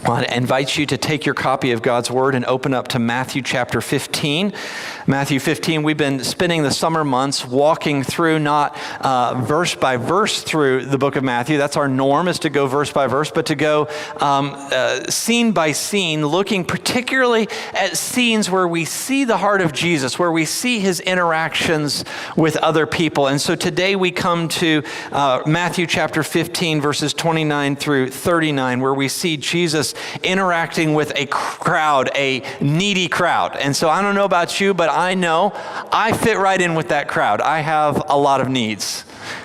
Well, I invite you to take your copy of God's Word and open up to Matthew chapter 15. Matthew 15, we've been spending the summer months walking through, not verse by verse through the book of Matthew. That's our norm, is to go verse by verse, but to go scene by scene, looking particularly at scenes where we see the heart of Jesus, where we see his interactions with other people. And so today we come to Matthew chapter 15, verses 29 through 39, where we see Jesus interacting with a crowd, a needy crowd. And so I don't know about you, but I know I fit right in with that crowd. I have a lot of needs.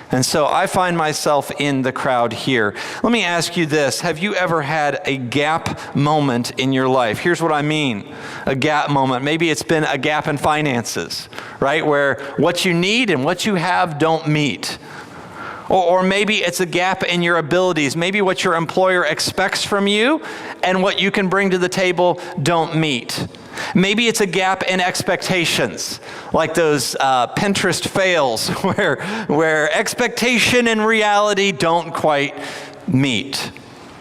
And so I find myself in the crowd here. Let me ask you this. Have you ever had a gap moment in your life? Here's what I mean. A gap moment. Maybe it's been a gap in finances, right? Where what you need and what you have don't meet. Or maybe it's a gap in your abilities. Maybe what your employer expects from you and what you can bring to the table don't meet. Maybe it's a gap in expectations, like those Pinterest fails where expectation and reality don't quite meet.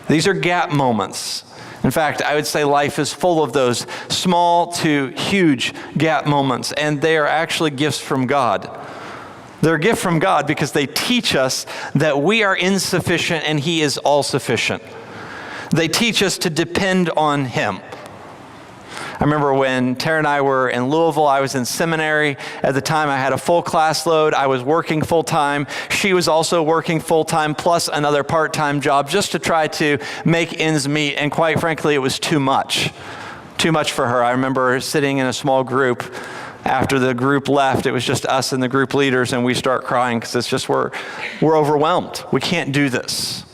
These are gap moments. In fact, I would say life is full of those small to huge gap moments, and they are actually gifts from God. They're a gift from God because they teach us that we are insufficient and he is all-sufficient. They teach us to depend on him. I remember when Tara and I were in Louisville, I was in seminary. At the time, I had a full class load. I was working full-time. She was also working full-time, plus another part-time job, just to try to make ends meet. And quite frankly, it was too much. Too much for her. I remember sitting in a small group. After the group left, it was just us and the group leaders, and we start crying because it's just we're overwhelmed. We can't do this.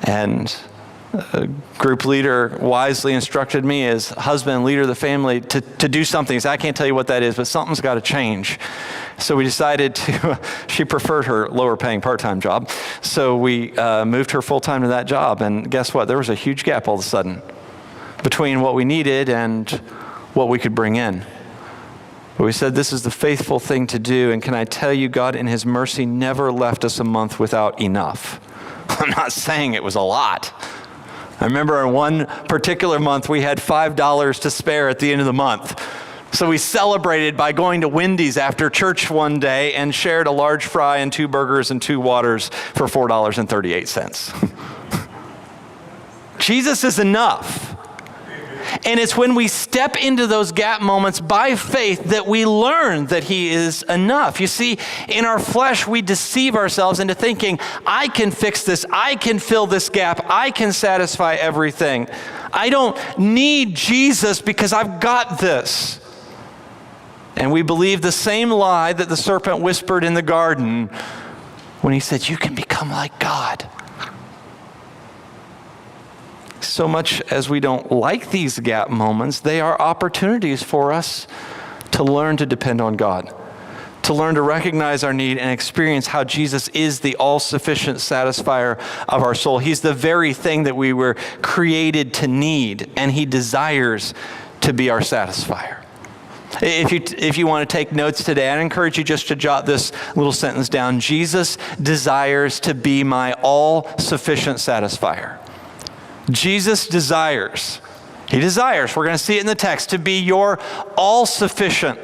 And a group leader wisely instructed me as husband and leader of the family to do something. He said, I can't tell you what that is, but something's got to change. So we decided to, she preferred her lower paying part-time job. So we moved her full-time to that job. And guess what? There was a huge gap all of a sudden between what we needed and what we could bring in. But we said this is the faithful thing to do, and can I tell you, God in his mercy never left us a month without enough. I'm not saying it was a lot. I remember in one particular month, we had $5 to spare at the end of the month. So we celebrated by going to Wendy's after church one day and shared a large fry and 2 burgers and 2 waters for $4.38. Jesus is enough. And it's when we step into those gap moments by faith that we learn that he is enough. You see, in our flesh, we deceive ourselves into thinking, I can fix this, I can fill this gap, I can satisfy everything. I don't need Jesus because I've got this. And we believe the same lie that the serpent whispered in the garden when he said, you can become like God. So much as we don't like these gap moments, they are opportunities for us to learn to depend on God, to learn to recognize our need and experience how Jesus is the all-sufficient satisfier of our soul. He's the very thing that we were created to need, and he desires to be our satisfier. If you want to take notes today, I'd encourage you just to jot this little sentence down. Jesus desires to be my all-sufficient satisfier. Jesus desires, he desires, we're going to see it in the text, to be your all-sufficient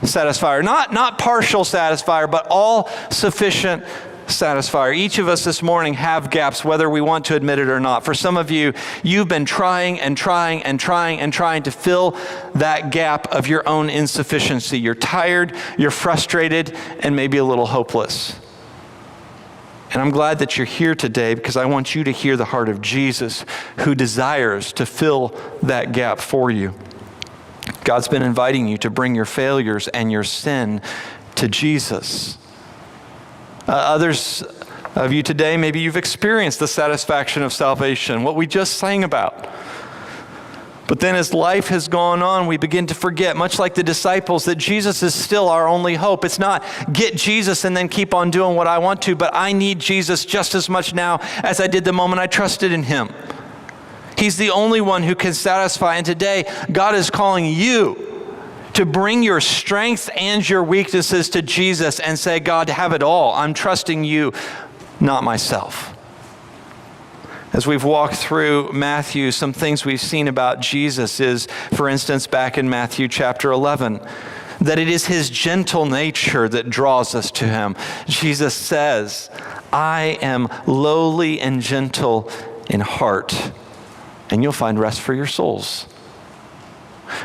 satisfier. Not partial satisfier, but all-sufficient satisfier. Each of us this morning have gaps, whether we want to admit it or not. For some of you, you've been trying to fill that gap of your own insufficiency. You're tired, you're frustrated, and maybe a little hopeless. And I'm glad that you're here today because I want you to hear the heart of Jesus who desires to fill that gap for you. God's been inviting you to bring your failures and your sin to Jesus. Others of you today, maybe you've experienced the satisfaction of salvation, what we just sang about. But then as life has gone on, we begin to forget, much like the disciples, that Jesus is still our only hope. It's not get Jesus and then keep on doing what I want to, but I need Jesus just as much now as I did the moment I trusted in him. He's the only one who can satisfy. And today, God is calling you to bring your strengths and your weaknesses to Jesus and say, God, have it all. I'm trusting you, not myself. As we've walked through Matthew, some things we've seen about Jesus is, for instance, back in Matthew chapter 11, that it is his gentle nature that draws us to him. Jesus says, I am lowly and gentle in heart, and you'll find rest for your souls.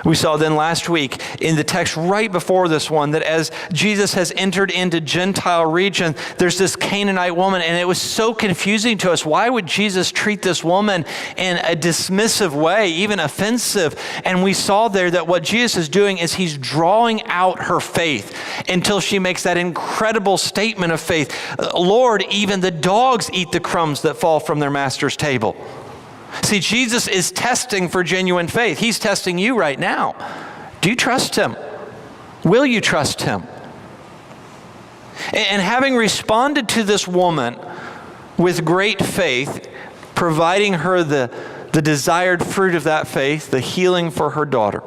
We saw then last week in the text right before this one that as Jesus has entered into Gentile region, there's this Canaanite woman, and it was so confusing to us. Why would Jesus treat this woman in a dismissive way, even offensive? And we saw there that what Jesus is doing is he's drawing out her faith until she makes that incredible statement of faith. Lord, even the dogs eat the crumbs that fall from their master's table. See, Jesus is testing for genuine faith. He's testing you right now. Do you trust him? Will you trust him? And having responded to this woman with great faith, providing her the desired fruit of that faith, the healing for her daughter,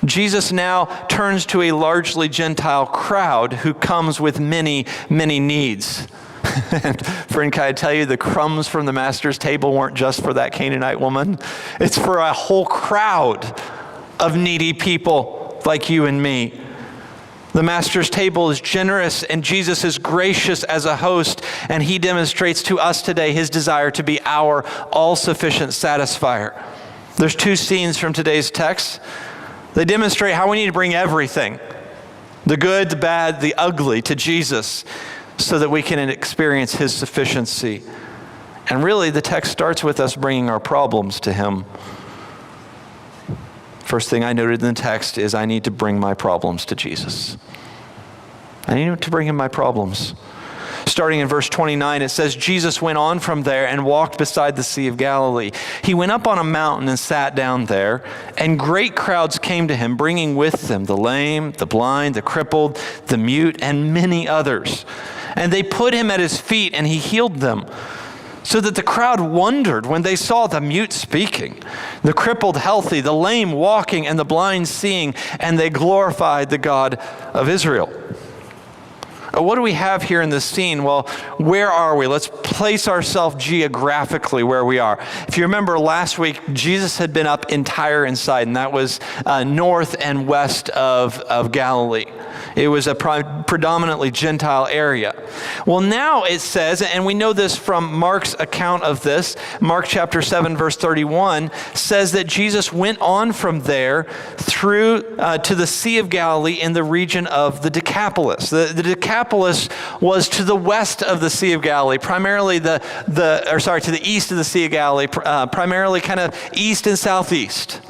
Jesus now turns to a largely Gentile crowd who comes with many, many needs. And friend, can I tell you, the crumbs from the master's table weren't just for that Canaanite woman. It's for a whole crowd of needy people like you and me. The master's table is generous, and Jesus is gracious as a host, and he demonstrates to us today his desire to be our all-sufficient satisfier. There's two scenes from today's text. They demonstrate how we need to bring everything, the good, the bad, the ugly, to Jesus, so that we can experience his sufficiency. And really, the text starts with us bringing our problems to him. First thing I noted in the text is I need to bring my problems to Jesus. I need to bring him my problems. Starting in verse 29, it says, Jesus went on from there and walked beside the Sea of Galilee. He went up on a mountain and sat down there, and great crowds came to him, bringing with them the lame, the blind, the crippled, the mute, and many others. And they put him at his feet, and he healed them. So that the crowd wondered when they saw the mute speaking, the crippled healthy, the lame walking, and the blind seeing, and they glorified the God of Israel. What do we have here in this scene? Well, where are we? Let's place ourselves geographically where we are. If you remember last week, Jesus had been up in Tyre and Sidon, and that was north and west of Galilee. It was a predominantly Gentile area. Well, now it says, and we know this from Mark's account of this, Mark chapter 7, verse 31, says that Jesus went on from there through to the Sea of Galilee in the region of the Decapolis. The Decapolis was to the west of the Sea of Galilee, primarily to the east of the Sea of Galilee, primarily kind of east and southeast.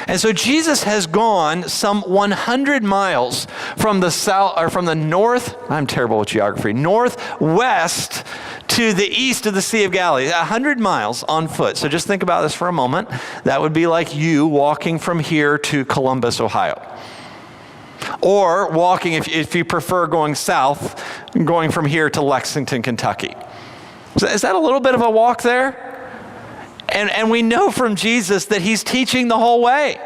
And so Jesus has gone some 100 miles from the south, or from the north, I'm terrible with geography, northwest to the east of the Sea of Galilee, 100 miles on foot. So just think about this for a moment. That would be like you walking from here to Columbus, Ohio. Or walking, if you prefer going south, going from here to Lexington, Kentucky. Is that a little bit of a walk there? And we know from Jesus that he's teaching the whole way.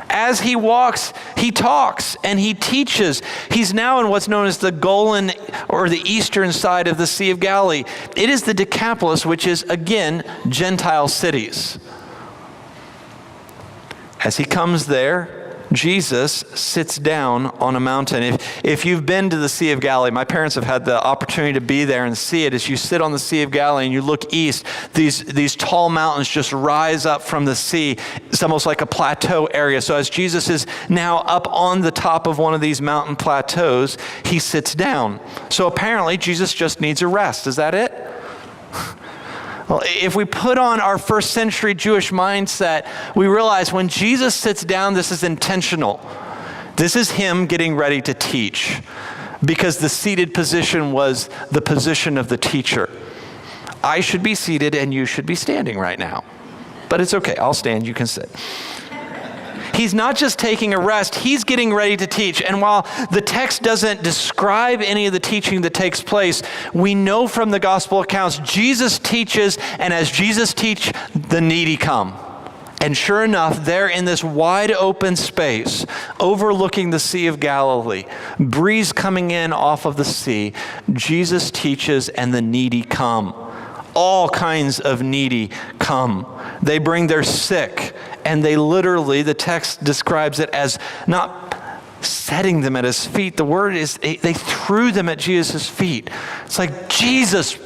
As he walks, he talks and he teaches. He's now in what's known as the Golan, or the eastern side of the Sea of Galilee. It is the Decapolis, which is, again, Gentile cities. As he comes there, Jesus sits down on a mountain. If you've been to the Sea of Galilee, my parents have had the opportunity to be there and see it. As you sit on the Sea of Galilee and you look east, these tall mountains just rise up from the sea. It's almost like a plateau area. So as Jesus is now up on the top of one of these mountain plateaus, he sits down. So apparently Jesus just needs a rest. Is that it? Well, if we put on our first century Jewish mindset, we realize when Jesus sits down, this is intentional. This is him getting ready to teach, because the seated position was the position of the teacher. I should be seated and you should be standing right now. But it's okay, I'll stand, you can sit. He's not just taking a rest, he's getting ready to teach. And while the text doesn't describe any of the teaching that takes place, we know from the gospel accounts, Jesus teaches, and as Jesus teaches, the needy come. And sure enough, there in this wide open space, overlooking the Sea of Galilee, breeze coming in off of the sea, Jesus teaches and the needy come. All kinds of needy come. They bring their sick, and they literally, the text describes it as not setting them at his feet. The word is they threw them at Jesus' feet. It's like, Jesus,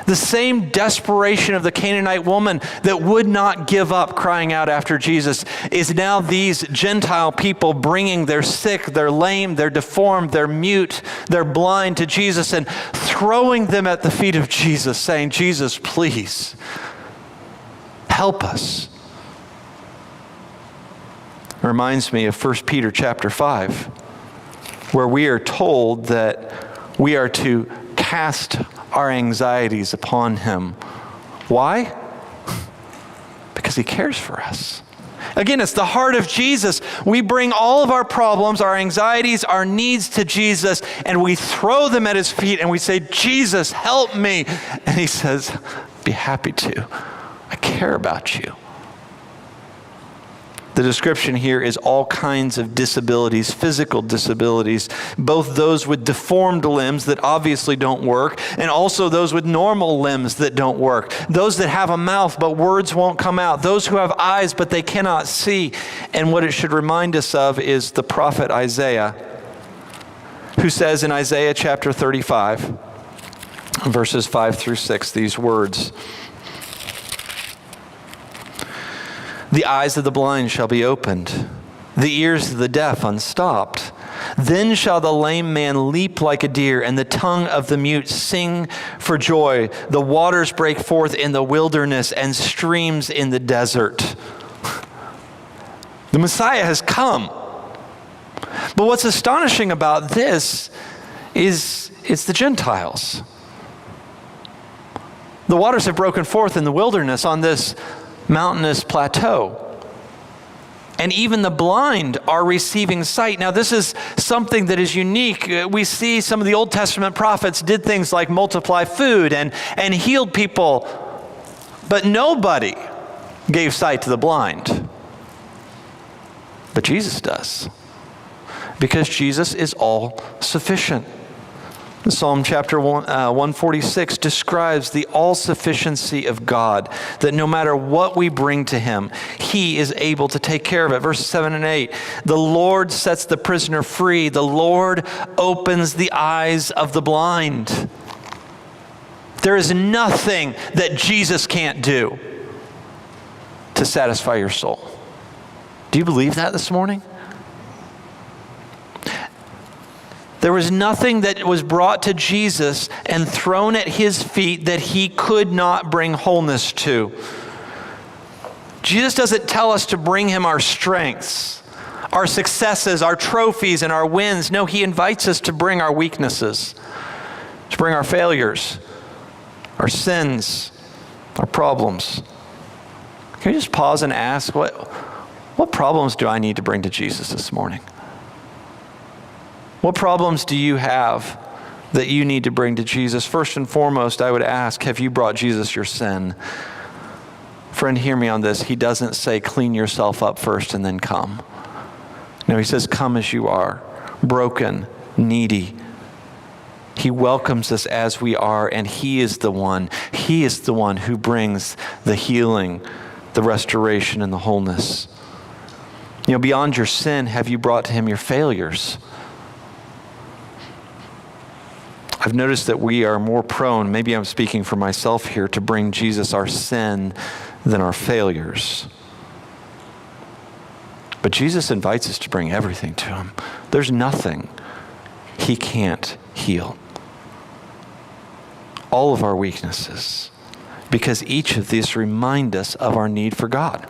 the same desperation of the Canaanite woman that would not give up crying out after Jesus is now these Gentile people bringing their sick, their lame, their deformed, their mute, their blind to Jesus and throwing them at the feet of Jesus, saying, Jesus, please help us. It reminds me of 1 Peter chapter 5, where we are told that we are to cast our anxieties upon him. Why? Because he cares for us. Again, it's the heart of Jesus. We bring all of our problems, our anxieties, our needs to Jesus, and we throw them at his feet and we say, Jesus, help me. And he says, be happy to. I care about you. The description here is all kinds of disabilities, physical disabilities, both those with deformed limbs that obviously don't work, and also those with normal limbs that don't work. Those that have a mouth but words won't come out. Those who have eyes but they cannot see. And what it should remind us of is the prophet Isaiah, who says in Isaiah chapter 35, verses 5 through 6, these words. The eyes of the blind shall be opened, the ears of the deaf unstopped. Then shall the lame man leap like a deer, and the tongue of the mute sing for joy. The waters break forth in the wilderness and streams in the desert. The Messiah has come. But what's astonishing about this is it's the Gentiles. The waters have broken forth in the wilderness on this mountainous plateau. And even the blind are receiving sight. Now, this is something that is unique. We see some of the Old Testament prophets did things like multiply food and healed people, but nobody gave sight to the blind. But Jesus does, because Jesus is all sufficient. Psalm chapter 146 describes the all-sufficiency of God, that no matter what we bring to him, he is able to take care of it. Verses 7 and 8, the Lord sets the prisoner free. The Lord opens the eyes of the blind. There is nothing that Jesus can't do to satisfy your soul. Do you believe that this morning? There was nothing that was brought to Jesus and thrown at his feet that he could not bring wholeness to. Jesus doesn't tell us to bring him our strengths, our successes, our trophies, and our wins. No, he invites us to bring our weaknesses, to bring our failures, our sins, our problems. Can you just pause and ask, what problems do I need to bring to Jesus this morning? What problems do you have that you need to bring to Jesus? First and foremost, I would ask, have you brought Jesus your sin? Friend, hear me on this. He doesn't say clean yourself up first and then come. No, he says come as you are, broken, needy. He welcomes us as we are, and he is the one who brings the healing, the restoration, and the wholeness. You know, beyond your sin, have you brought to him your failures? I've noticed that we are more prone, maybe I'm speaking for myself here, to bring Jesus our sin than our failures. But Jesus invites us to bring everything to him. There's nothing he can't heal. All of our weaknesses, because each of these remind us of our need for God.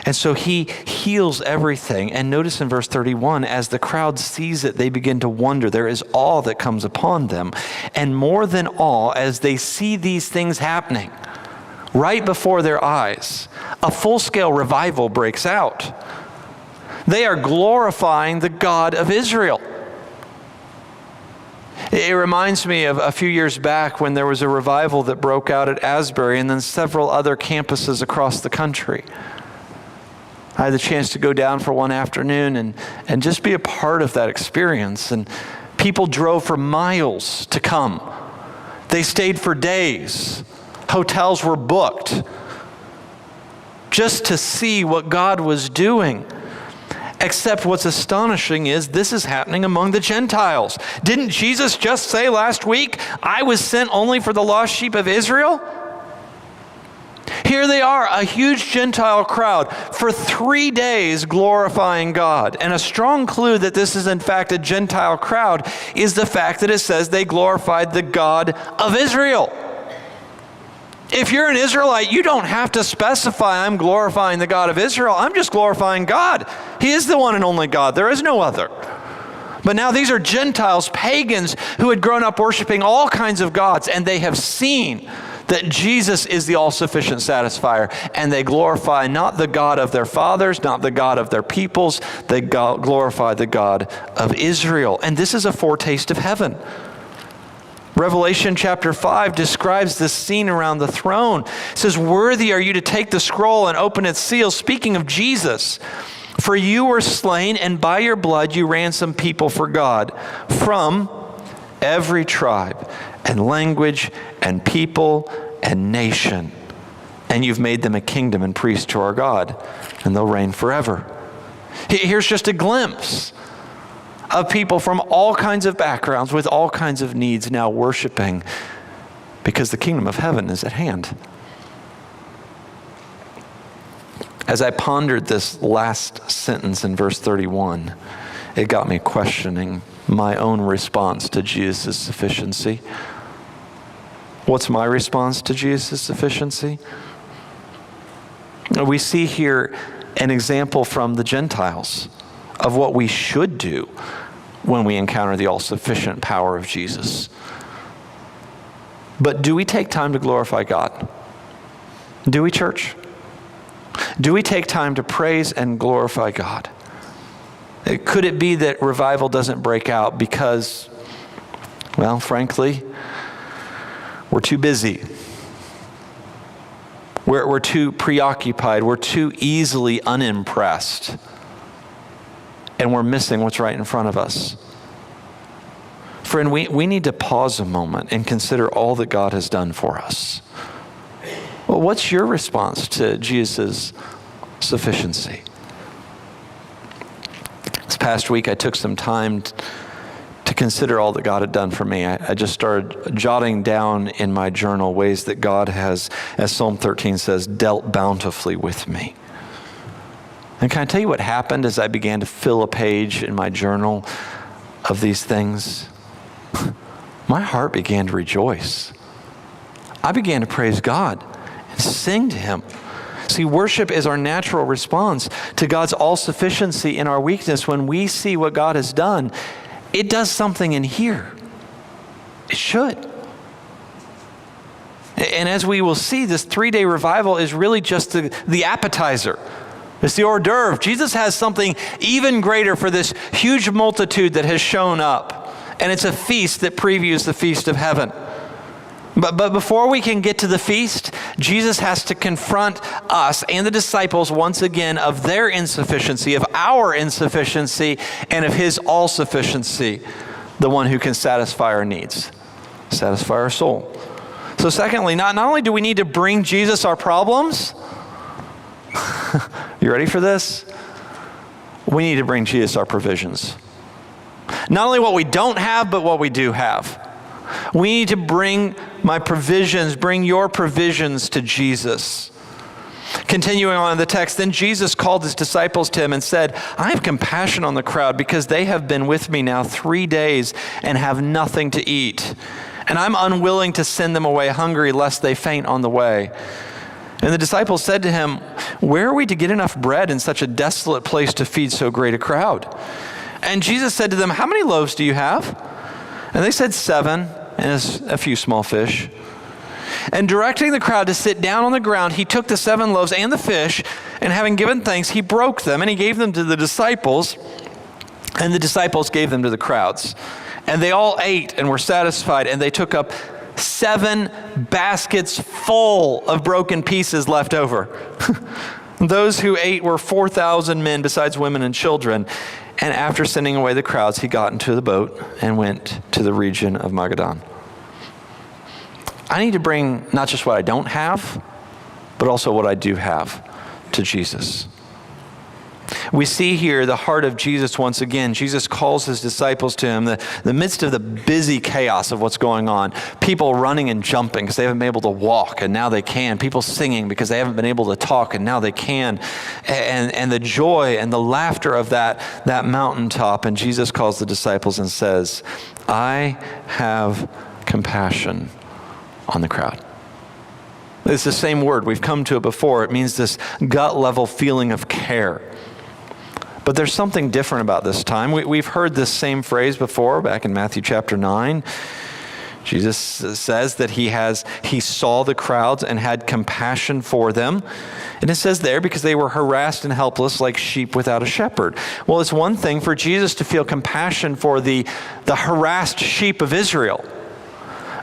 And so he heals everything. And notice in verse 31, as the crowd sees it, they begin to wonder. There is awe that comes upon them. And more than awe, as they see these things happening right before their eyes, a full-scale revival breaks out. They are glorifying the God of Israel. It reminds me of a few years back when there was a revival that broke out at Asbury and then several other campuses across the country. I had the chance to go down for one afternoon and just be a part of that experience. And people drove for miles to come They stayed for days. Hotels were booked just to see what God was doing. Except what's astonishing is this is happening among the Gentiles. Didn't Jesus just say last week, I was sent only for the lost sheep of Israel? Here they are, a huge Gentile crowd for 3 days glorifying God. And a strong clue that this is in fact a Gentile crowd is the fact that it says they glorified the God of Israel. If you're an Israelite, you don't have to specify, I'm glorifying the God of Israel. I'm just glorifying God. He is the one and only God. There is no other. But now these are Gentiles, pagans, who had grown up worshiping all kinds of gods, and they have seen that Jesus is the all-sufficient satisfier, and they glorify not the God of their fathers, not the God of their peoples, they glorify the God of Israel. And this is a foretaste of heaven. Revelation chapter 5 describes this scene around the throne. It says, worthy are you to take the scroll and open its seals, speaking of Jesus. For you were slain, and by your blood you ransomed people for God from every tribe and language and people and nation. And you've made them a kingdom and priests to our God, and they'll reign forever. Here's just a glimpse of people from all kinds of backgrounds with all kinds of needs now worshiping because the kingdom of heaven is at hand. As I pondered this last sentence in verse 31, it got me questioning my own response to Jesus' sufficiency. What's my response to Jesus' sufficiency? We see here an example from the Gentiles of what we should do when we encounter the all-sufficient power of Jesus. But do we take time to glorify God? Do we, church? Do we take time to praise and glorify God? Could it be that revival doesn't break out because, well, frankly, we're too busy. We're too preoccupied. We're too easily unimpressed. And we're missing what's right in front of us. Friend, we need to pause a moment and consider all that God has done for us. Well, what's your response to Jesus' sufficiency? This past week, I took some time to consider all that God had done for me. I just started jotting down in my journal ways that God has, as Psalm 13 says, dealt bountifully with me. And can I tell you what happened as I began to fill a page in my journal of these things? My heart began to rejoice. I began to praise God and sing to Him. See, worship is our natural response to God's all-sufficiency in our weakness. When we see what God has done, it does something in here. It should. And as we will see, this 3-day revival is really just the appetizer. It's the hors d'oeuvre. Jesus has something even greater for this huge multitude that has shown up. And it's a feast that previews the feast of heaven. But before we can get to the feast, Jesus has to confront us and the disciples once again of their insufficiency, of our insufficiency, and of His all-sufficiency, the one who can satisfy our needs, satisfy our soul. So secondly, not only do we need to bring Jesus our problems, you ready for this? We need to bring Jesus our provisions. Not only what we don't have, but what we do have. We need to bring bring your provisions to Jesus. Continuing on in the text, then Jesus called His disciples to Him and said, I have compassion on the crowd because they have been with me now 3 days and have nothing to eat. And I'm unwilling to send them away hungry lest they faint on the way. And the disciples said to Him, where are we to get enough bread in such a desolate place to feed so great a crowd? And Jesus said to them, how many loaves do you have? And they said 7, and a few small fish. And directing the crowd to sit down on the ground, He took the 7 loaves and the fish, and having given thanks, He broke them, and He gave them to the disciples, and the disciples gave them to the crowds. And they all ate and were satisfied, and they took up 7 baskets full of broken pieces left over. Those who ate were 4,000 men, besides women and children. And after sending away the crowds, He got into the boat and went to the region of Magadan. I need to bring not just what I don't have, but also what I do have to Jesus. We see here the heart of Jesus once again. Jesus calls his disciples to him, the midst of the busy chaos of what's going on. People running and jumping because they haven't been able to walk, and now they can. People singing because they haven't been able to talk, and now they can. And the joy and the laughter of that mountaintop. And Jesus calls the disciples and says, I have compassion on the crowd. It's the same word. We've come to it before. It means this gut level feeling of care. But there's something different about this time. We've heard this same phrase before back in Matthew chapter 9. Jesus says that he saw the crowds and had compassion for them. And it says there, because they were harassed and helpless like sheep without a shepherd. Well, it's one thing for Jesus to feel compassion for the harassed sheep of Israel.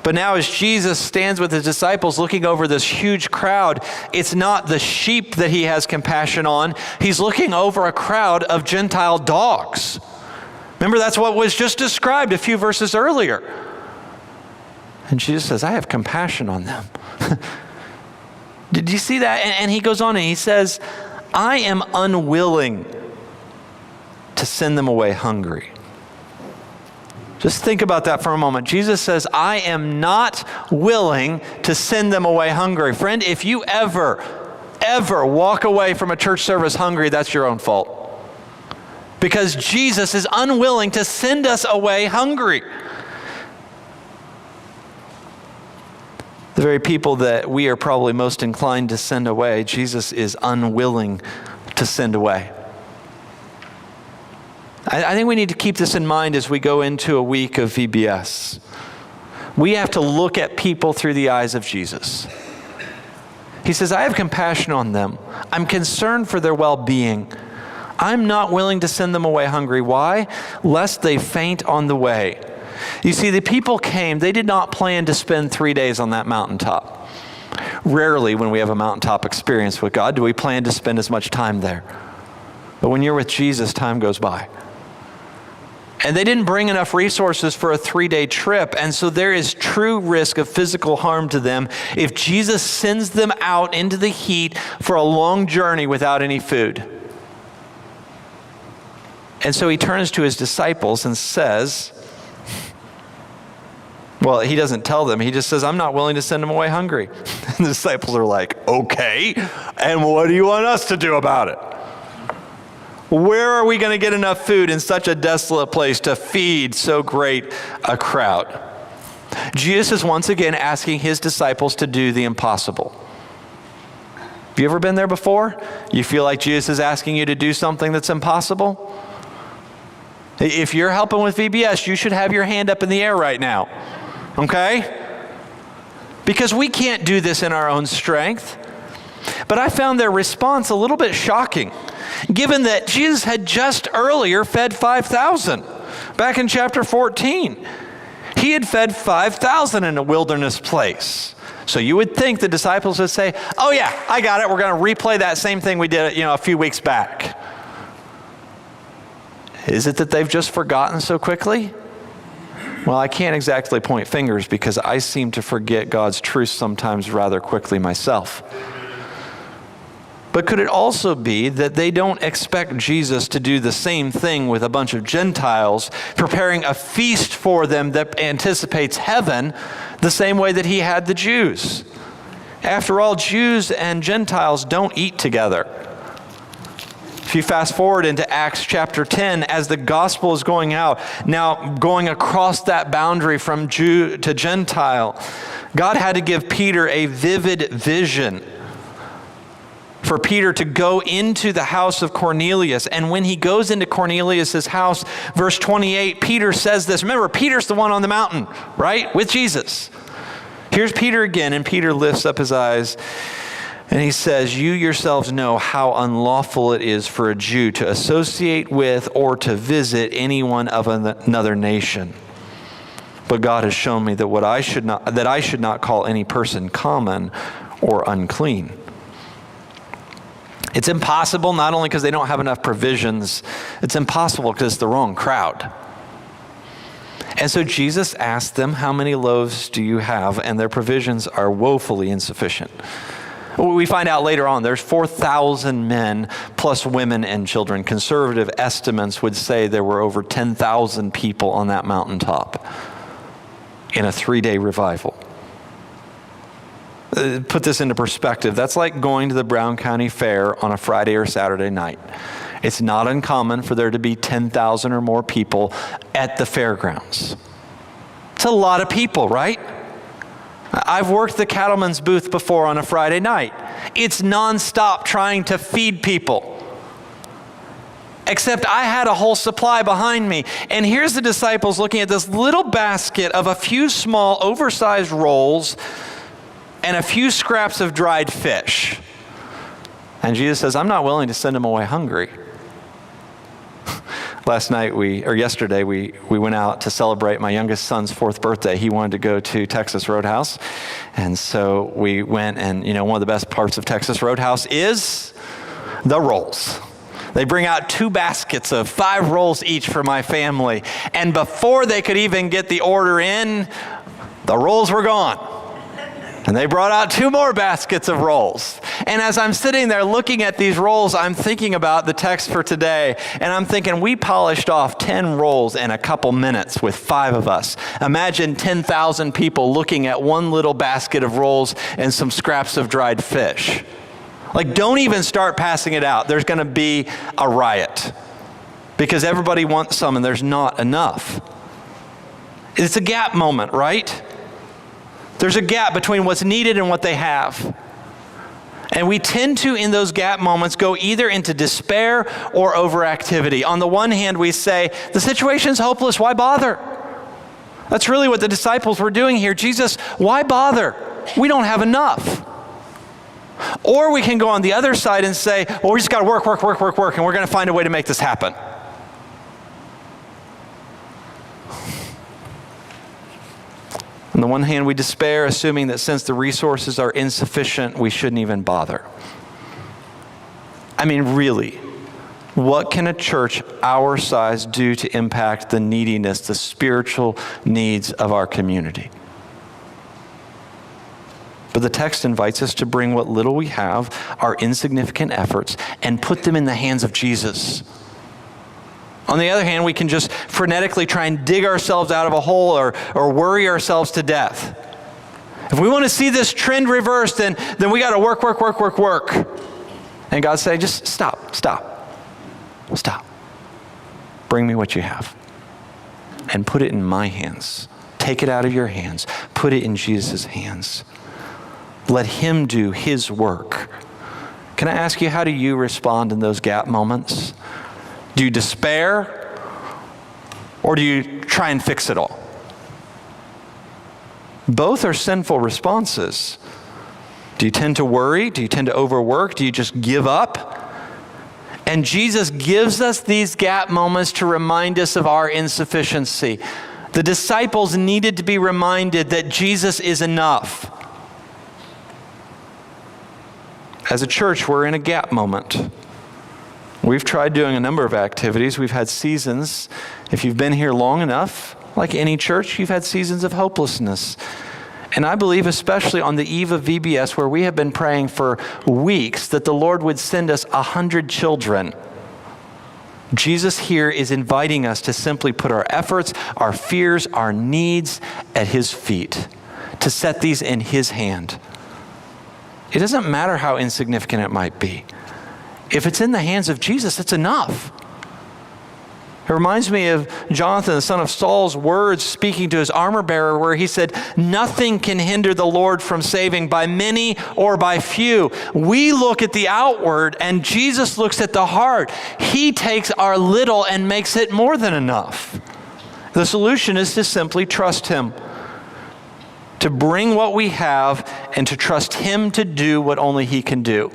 But now as Jesus stands with his disciples looking over this huge crowd, it's not the sheep that he has compassion on. He's looking over a crowd of Gentile dogs. Remember, that's what was just described a few verses earlier. And Jesus says, I have compassion on them. Did you see that? And he goes on and he says, I am unwilling to send them away hungry. Just think about that for a moment. Jesus says, I am not willing to send them away hungry. Friend, if you ever walk away from a church service hungry, that's your own fault. Because Jesus is unwilling to send us away hungry. The very people that we are probably most inclined to send away, Jesus is unwilling to send away. I think we need to keep this in mind as we go into a week of VBS. We have to look at people through the eyes of Jesus. He says, I have compassion on them. I'm concerned for their well-being. I'm not willing to send them away hungry. Why? Lest they faint on the way. You see, the people came, they did not plan to spend 3 days on that mountaintop. Rarely when we have a mountaintop experience with God do we plan to spend as much time there. But when you're with Jesus, time goes by. And they didn't bring enough resources for a 3-day trip. And so there is true risk of physical harm to them if Jesus sends them out into the heat for a long journey without any food. And so he turns to his disciples and says, well, he doesn't tell them. He just says, I'm not willing to send them away hungry. And the disciples are like, okay, and what do you want us to do about it? Where are we going to get enough food in such a desolate place to feed so great a crowd? Jesus is once again asking his disciples to do the impossible. Have you ever been there before? You feel like Jesus is asking you to do something that's impossible? If you're helping with VBS, you should have your hand up in the air right now. Okay? Because we can't do this in our own strength. But I found their response a little bit shocking, given that Jesus had just earlier fed 5,000. Back in chapter 14, he had fed 5,000 in a wilderness place. So you would think the disciples would say, oh yeah, I got it. We're going to replay that same thing we did, a few weeks back. Is it that they've just forgotten so quickly? Well, I can't exactly point fingers because I seem to forget God's truth sometimes rather quickly myself. But could it also be that they don't expect Jesus to do the same thing with a bunch of Gentiles, preparing a feast for them that anticipates heaven the same way that he had the Jews? After all, Jews and Gentiles don't eat together. If you fast forward into Acts chapter 10, as the gospel is going out, now going across that boundary from Jew to Gentile, God had to give Peter a vivid vision for Peter to go into the house of Cornelius. And when he goes into Cornelius' house, verse 28, Peter says this. Remember, Peter's the one on the mountain, right? With Jesus. Here's Peter again, and Peter lifts up his eyes and he says, you yourselves know how unlawful it is for a Jew to associate with or to visit anyone of another nation. But God has shown me that I should not call any person common or unclean. It's impossible, not only because they don't have enough provisions, it's impossible because it's the wrong crowd. And so Jesus asked them, how many loaves do you have? And their provisions are woefully insufficient. We find out later on there's 4,000 men plus women and children. Conservative estimates would say there were over 10,000 people on that mountaintop in a 3-day revival. Put this into perspective. That's like going to the Brown County Fair on a Friday or Saturday night. It's not uncommon for there to be 10,000 or more people at the fairgrounds. It's a lot of people, right? I've worked the cattleman's booth before on a Friday night. It's nonstop trying to feed people. Except I had a whole supply behind me. And here's the disciples looking at this little basket of a few small, oversized rolls and a few scraps of dried fish. And Jesus says, I'm not willing to send them away hungry. Yesterday, we went out to celebrate my youngest son's 4th birthday. He wanted to go to Texas Roadhouse. And so we went, and one of the best parts of Texas Roadhouse is the rolls. They bring out 2 baskets of 5 rolls each for my family. And before they could even get the order in, the rolls were gone. And they brought out 2 more baskets of rolls. And as I'm sitting there looking at these rolls, I'm thinking about the text for today. And I'm thinking, we polished off 10 rolls in a couple minutes with 5 of us. Imagine 10,000 people looking at one little basket of rolls and some scraps of dried fish. Like, don't even start passing it out. There's going to be a riot because everybody wants some and there's not enough. It's a gap moment, right? There's a gap between what's needed and what they have. And we tend to, in those gap moments, go either into despair or overactivity. On the one hand, we say, the situation's hopeless, why bother? That's really what the disciples were doing here. Jesus, why bother? We don't have enough. Or we can go on the other side and say, well, we just got to work, and we're going to find a way to make this happen. On the one hand, we despair, assuming that since the resources are insufficient, we shouldn't even bother. I mean, really, what can a church our size do to impact the neediness, the spiritual needs of our community? But the text invites us to bring what little we have, our insignificant efforts, and put them in the hands of Jesus. On the other hand, we can just frenetically try and dig ourselves out of a hole or worry ourselves to death. If we want to see this trend reversed, then we got to work. And God's saying, just stop. Bring me what you have and put it in my hands. Take it out of your hands. Put it in Jesus' hands. Let him do his work. Can I ask you, how do you respond in those gap moments? Do you despair, or do you try and fix it all? Both are sinful responses. Do you tend to worry? Do you tend to overwork? Do you just give up? And Jesus gives us these gap moments to remind us of our insufficiency. The disciples needed to be reminded that Jesus is enough. As a church, we're in a gap moment. We've tried doing a number of activities. We've had seasons. If you've been here long enough, like any church, you've had seasons of hopelessness. And I believe, especially on the eve of VBS, where we have been praying for weeks that the Lord would send us 100 children. Jesus here is inviting us to simply put our efforts, our fears, our needs at his feet, to set these in his hand. It doesn't matter how insignificant it might be. If it's in the hands of Jesus, it's enough. It reminds me of Jonathan, the son of Saul's words speaking to his armor bearer, where he said, nothing can hinder the Lord from saving by many or by few. We look at the outward and Jesus looks at the heart. He takes our little and makes it more than enough. The solution is to simply trust him, to bring what we have and to trust him to do what only he can do.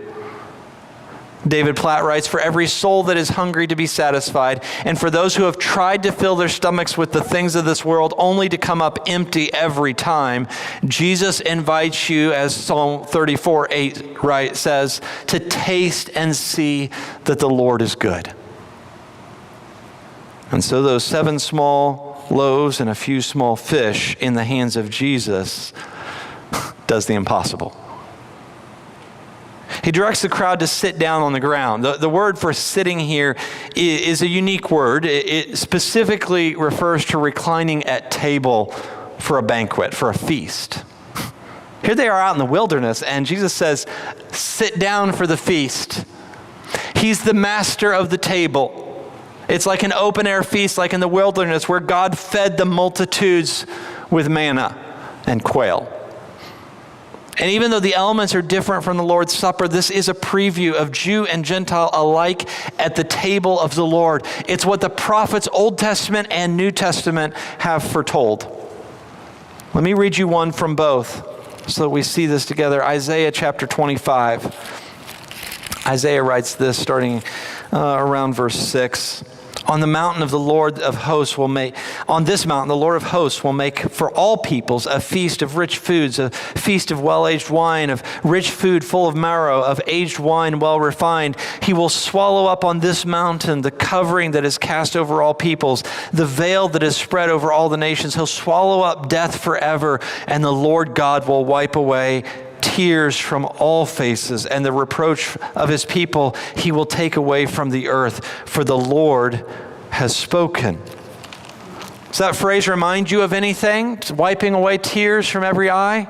David Platt writes, for every soul that is hungry to be satisfied, and for those who have tried to fill their stomachs with the things of this world only to come up empty every time, Jesus invites you, as Psalm 34:8 says, to taste and see that the Lord is good. And so those 7 small loaves and a few small fish in the hands of Jesus does the impossible. He directs the crowd to sit down on the ground. The word for sitting here is a unique word. It specifically refers to reclining at table for a banquet, for a feast. Here they are out in the wilderness, and Jesus says, sit down for the feast. He's the master of the table. It's like an open-air feast, like in the wilderness, where God fed the multitudes with manna and quail. And even though the elements are different from the Lord's Supper, this is a preview of Jew and Gentile alike at the table of the Lord. It's what the prophets, Old Testament and New Testament, have foretold. Let me read you one from both so that we see this together. Isaiah chapter 25. Isaiah writes this starting around verse 6. On the mountain of the Lord of hosts on this mountain the Lord of hosts will make for all peoples a feast of rich foods, a feast of well-aged wine, of rich food full of marrow, of aged wine well refined. He will swallow up on this mountain the covering that is cast over all peoples, the veil that is spread over all the nations. He'll swallow up death forever, and the Lord God will wipe away tears from all faces, and the reproach of his people he will take away from the earth, for the Lord has spoken. Does that phrase remind you of anything? Wiping away tears from every eye?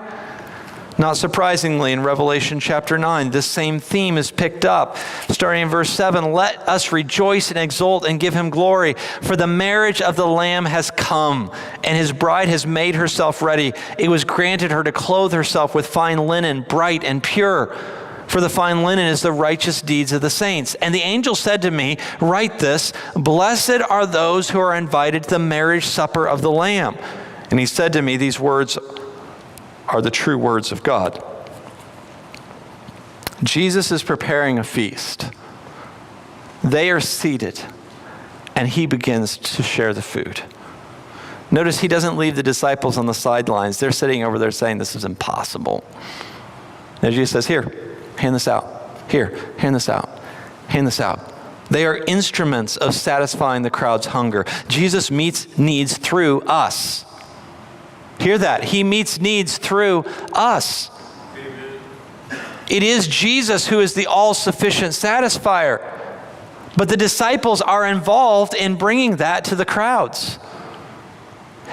Not surprisingly, in Revelation chapter 9, this same theme is picked up. Starting in verse 7, let us rejoice and exult and give him glory, for the marriage of the Lamb has come, and his bride has made herself ready. It was granted her to clothe herself with fine linen, bright and pure, for the fine linen is the righteous deeds of the saints. And the angel said to me, write this, blessed are those who are invited to the marriage supper of the Lamb. And he said to me, these words are the true words of God. Jesus is preparing a feast. They are seated, and he begins to share the food. Notice he doesn't leave the disciples on the sidelines. They're sitting over there saying, this is impossible. And Jesus says, here, hand this out. Here, hand this out. Hand this out. They are instruments of satisfying the crowd's hunger. Jesus meets needs through us. Hear that. He meets needs through us. Amen. It is Jesus who is the all-sufficient satisfier. But the disciples are involved in bringing that to the crowds.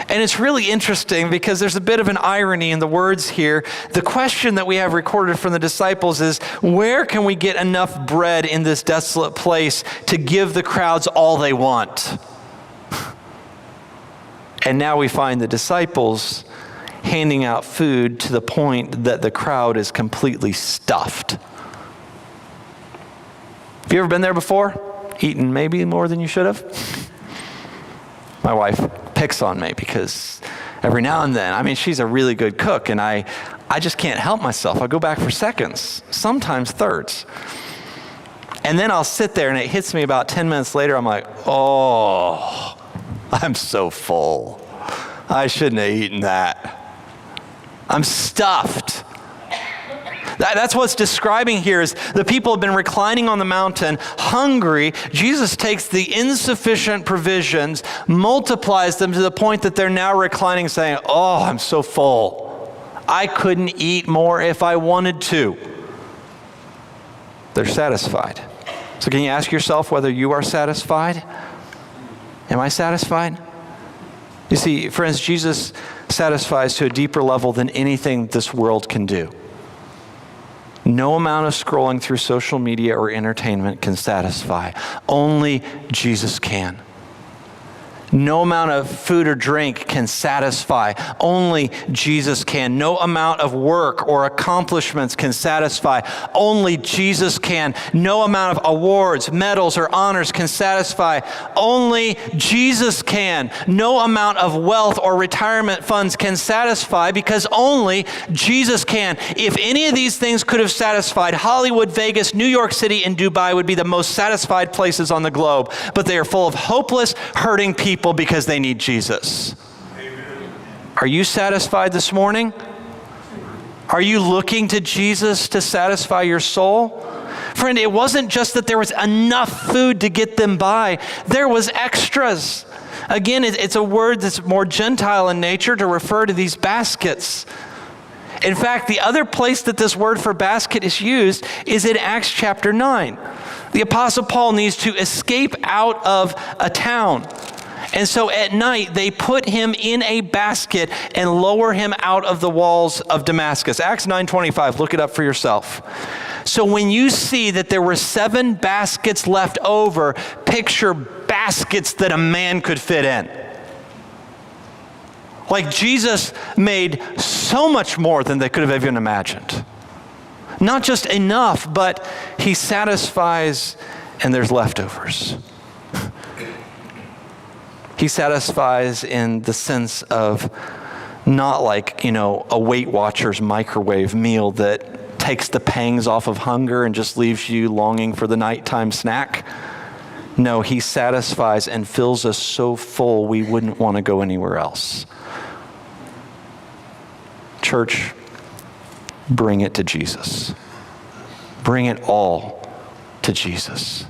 And it's really interesting because there's a bit of an irony in the words here. The question that we have recorded from the disciples is, where can we get enough bread in this desolate place to give the crowds all they want? And now we find the disciples handing out food to the point that the crowd is completely stuffed. Have you ever been there before? Eaten maybe more than you should have? My wife picks on me because every now and then, she's a really good cook, and I just can't help myself. I'll go back for seconds, sometimes thirds. And then I'll sit there and it hits me about 10 minutes later. I'm like, oh, I'm so full. I shouldn't have eaten that. I'm stuffed. That's what's describing here is the people have been reclining on the mountain, hungry. Jesus takes the insufficient provisions, multiplies them to the point that they're now reclining saying, oh, I'm so full. I couldn't eat more if I wanted to. They're satisfied. So can you ask yourself whether you are satisfied? Am I satisfied? You see, friends, Jesus satisfies to a deeper level than anything this world can do. No amount of scrolling through social media or entertainment can satisfy. Only Jesus can. No amount of food or drink can satisfy. Only Jesus can. No amount of work or accomplishments can satisfy. Only Jesus can. No amount of awards, medals, or honors can satisfy. Only Jesus can. No amount of wealth or retirement funds can satisfy, because only Jesus can. If any of these things could have satisfied, Hollywood, Vegas, New York City, and Dubai would be the most satisfied places on the globe. But they are full of hopeless, hurting people because they need Jesus. Amen. Are you satisfied this morning? Are you looking to Jesus to satisfy your soul? Friend, it wasn't just that there was enough food to get them by. There was extras. Again, it's a word that's more Gentile in nature to refer to these baskets. In fact, the other place that this word for basket is used is in Acts chapter 9. The Apostle Paul needs to escape out of a town. And so at night, they put him in a basket and lower him out of the walls of Damascus. Acts 9:25, look it up for yourself. So when you see that there were 7 baskets left over, picture baskets that a man could fit in. Like Jesus made so much more than they could have even imagined. Not just enough, but he satisfies and there's leftovers. He satisfies in the sense of not like, a Weight Watchers microwave meal that takes the pangs off of hunger and just leaves you longing for the nighttime snack. No, he satisfies and fills us so full we wouldn't want to go anywhere else. Church, bring it to Jesus. Bring it all to Jesus.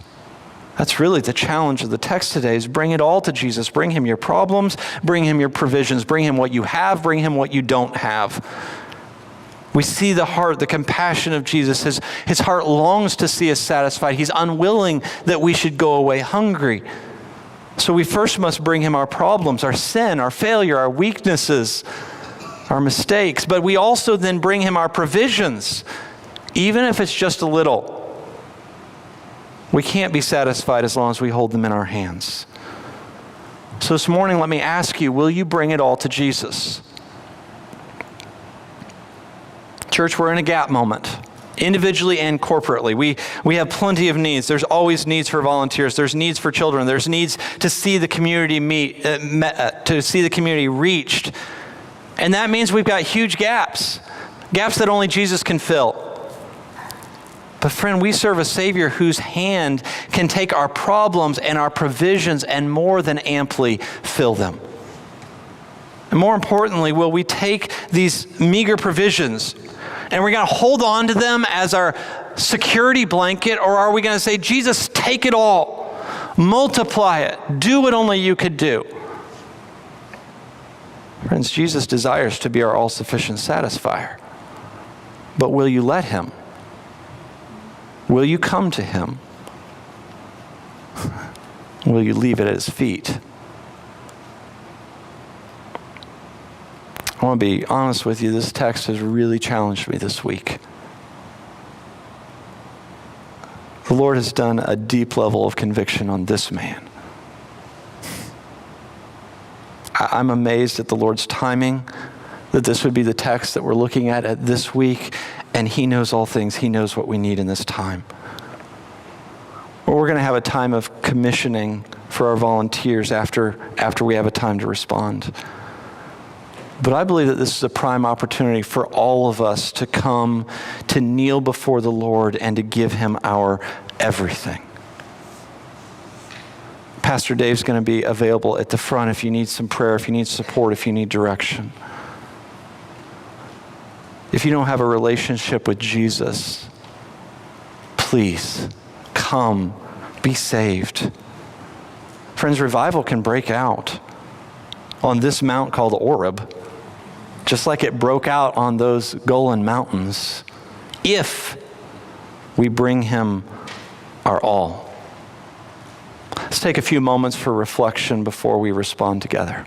That's really the challenge of the text today, is bring it all to Jesus. Bring him your problems, bring him your provisions, bring him what you have, bring him what you don't have. We see the heart, the compassion of Jesus. His heart longs to see us satisfied. He's unwilling that we should go away hungry. So we first must bring him our problems, our sin, our failure, our weaknesses, our mistakes. But we also then bring him our provisions, even if it's just a little. We can't be satisfied as long as we hold them in our hands. So this morning, let me ask you, will you bring it all to Jesus? Church, we're in a gap moment, individually and corporately. We have plenty of needs. There's always needs for volunteers. There's needs for children. There's needs to see the community to see the community reached. And that means we've got huge gaps that only Jesus can fill. But friend, we serve a Savior whose hand can take our problems and our provisions and more than amply fill them. And more importantly, will we take these meager provisions and we're going to hold on to them as our security blanket, or are we going to say, Jesus, take it all, multiply it, do what only you could do? Friends, Jesus desires to be our all-sufficient satisfier. But will you let him? Will you come to him? Will you leave it at his feet? I want to be honest with you. This text has really challenged me this week. The Lord has done a deep level of conviction on this man. I'm amazed at the Lord's timing, that this would be the text that we're looking at this week, and he knows all things. He knows what we need in this time. Well, we're going to have a time of commissioning for our volunteers after we have a time to respond. But I believe that this is a prime opportunity for all of us to come, to kneel before the Lord and to give him our everything. Pastor Dave's going to be available at the front if you need some prayer, if you need support, if you need direction. If you don't have a relationship with Jesus, please come, be saved. Friends, revival can break out on this mount called Oreb, just like it broke out on those Golan Mountains, if we bring him our all. Let's take a few moments for reflection before we respond together.